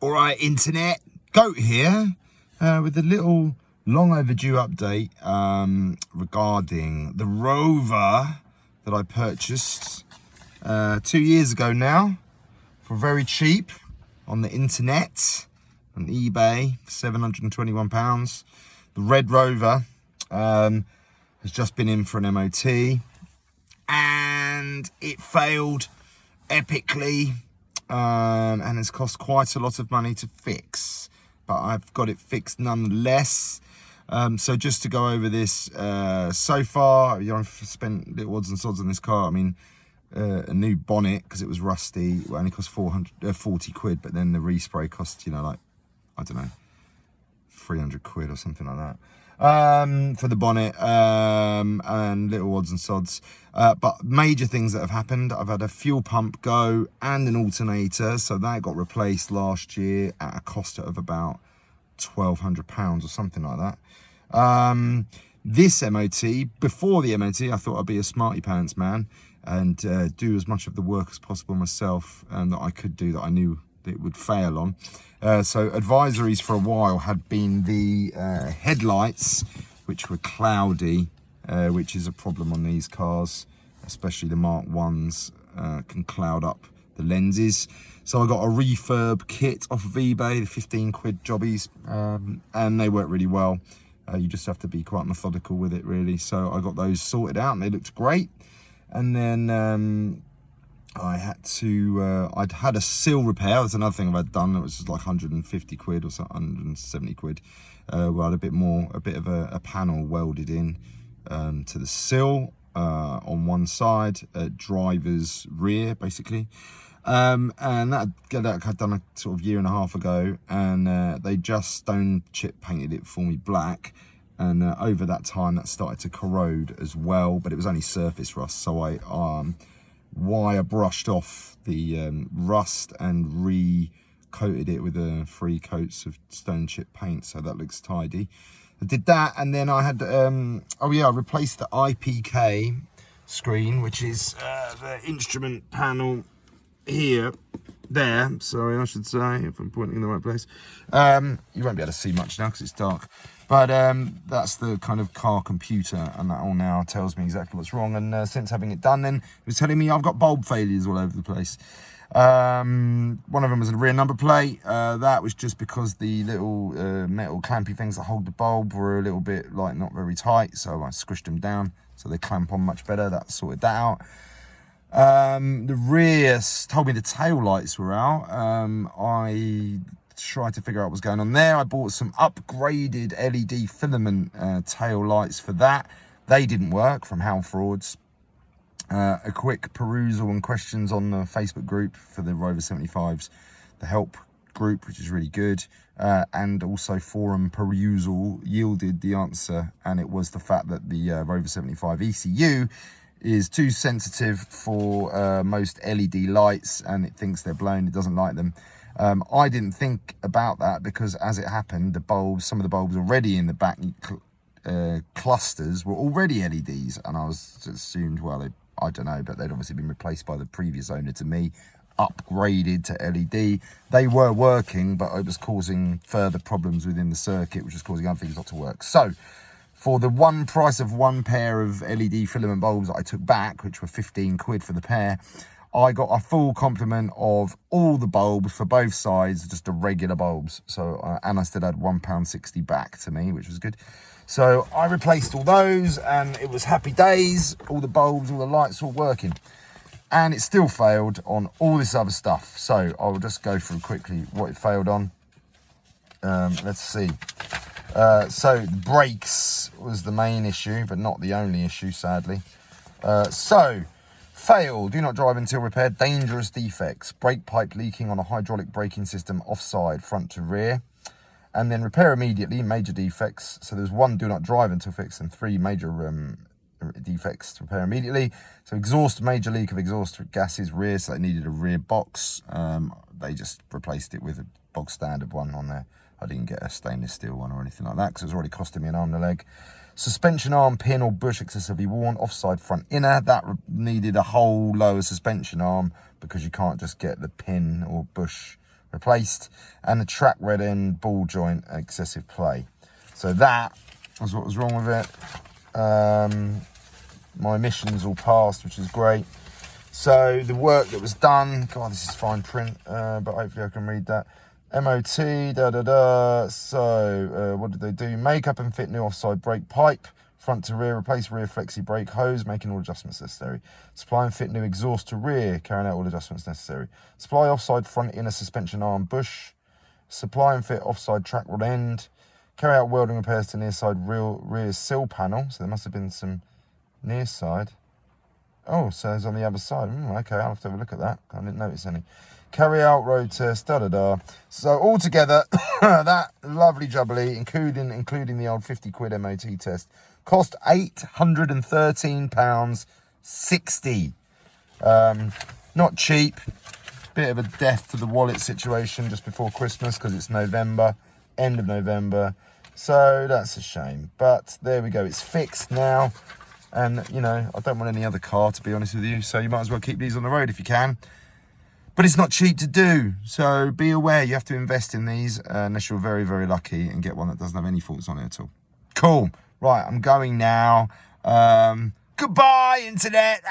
All right, internet, Goat here with a little long overdue update regarding the Rover that I purchased 2 years ago now for very cheap on the internet, on eBay, £721. The red Rover has just been in for an MOT and it failed epically. And it's cost quite a lot of money to fix, but I've got it fixed nonetheless. So just to go over this, so far, I've spent little odds and sods on this car. I mean, a new bonnet, because it was rusty, it only cost 40 quid, but then the respray cost, like, I don't know, 300 quid or something like that. For the bonnet, and little odds and sods. But major things that have happened, I've had a fuel pump go and an alternator, so that got replaced last year at a cost of about £1,200 or something like that. This MOT, before the MOT, I thought I'd be a smarty pants man and do as much of the work as possible myself that I could do, that I knew that it would fail on. So advisories for a while had been the headlights, which were cloudy, which is a problem on these cars, especially the Mark 1s, can cloud up the lenses. So I got a refurb kit off of eBay, the 15 quid jobbies, and they work really well. You just have to be quite methodical with it, really. So I got those sorted out and they looked great. And then I had to, I'd had a seal repair. That's another thing I've done. It was just like 150 quid or so, 170 quid. We had a bit of a panel welded in to the sill on one side, driver's rear, basically. And that I'd done a sort of year and a half ago, and they just stone chip painted it for me black. And over that time, that started to corrode as well, but it was only surface rust. So I wire brushed off the rust and re-coated it with 3 coats of stone chip paint, so that looks tidy. I did that, and then I had I replaced the IPK screen, which is the instrument panel there, sorry, I should say, if I'm pointing in the right place. You won't be able to see much now because it's dark, but that's the kind of car computer, and that all now tells me exactly what's wrong. And since having it done, then it was telling me I've got bulb failures all over the place. One of them was a rear number plate. That was just because the little metal clampy things that hold the bulb were a little bit not very tight, so I squished them down so they clamp on much better. That sorted that out. The rear told me the tail lights were out. I tried to figure out what was going on there. I bought some upgraded LED filament tail lights for that. They didn't work, from Hal Frauds. A quick perusal and questions on the Facebook group for the Rover 75s, the help group, which is really good, and also forum perusal yielded the answer, and it was the fact that the Rover 75 ECU is too sensitive for most LED lights, and it thinks they're blown, it doesn't like them. I didn't think about that because, as it happened, some of the bulbs already in the back clusters were already LEDs, and I was assumed, well, I don't know, but they'd obviously been replaced by the previous owner to me, upgraded to LED. They were working, but it was causing further problems within the circuit, which was causing other things not to work. So for the price of one pair of LED filament bulbs that I took back, which were 15 quid for the pair, I got a full complement of all the bulbs for both sides, just the regular bulbs. So, and I still had £1.60 back to me, which was good. So I replaced all those, and it was happy days. All the bulbs, all the lights, all working. And it still failed on all this other stuff. So I'll just go through quickly what it failed on. Let's see. So the brakes was the main issue, but not the only issue, sadly. So, fail, do not drive until repaired, dangerous defects, brake pipe leaking on a hydraulic braking system offside, front to rear. And then repair immediately, major defects. So there's 1 do not drive until fixed and 3 major defects to repair immediately. So exhaust, major leak of exhaust gases rear, so they needed a rear box. They just replaced it with a bog standard one on there. I didn't get a stainless steel one or anything like that because it was already costing me an arm and a leg. Suspension arm, pin or bush excessively worn, offside front inner. That needed a whole lower suspension arm because you can't just get the pin or bush replaced, and the track red end ball joint excessive play. So that was what was wrong with it. My emissions all passed, which is great. So the work that was done, God, this is fine print, but hopefully I can read that. MOT, So what did they do? Make up and fit new offside brake pipe, front to rear, replace rear flexi brake hose, making all adjustments necessary. Supply and fit new exhaust to rear, carrying out all adjustments necessary. Supply offside front inner suspension arm bush. Supply and fit offside track rod end. Carry out welding repairs to near side rear sill panel. So there must have been some near side. Oh, so it's on the other side. Okay, I'll have to have a look at that. I didn't notice any. Carry out road test, So altogether, that lovely jubbly, including the old 50 quid MOT test, cost £813.60. Not cheap. Bit of a death to the wallet situation just before Christmas because it's November, end of November. So that's a shame. But there we go. It's fixed now. And, you know, I don't want any other car, to be honest with you. So you might as well keep these on the road if you can. But it's not cheap to do. So be aware, you have to invest in these unless you're very, very lucky and get one that doesn't have any faults on it at all. Cool. Right, I'm going now. Goodbye, internet.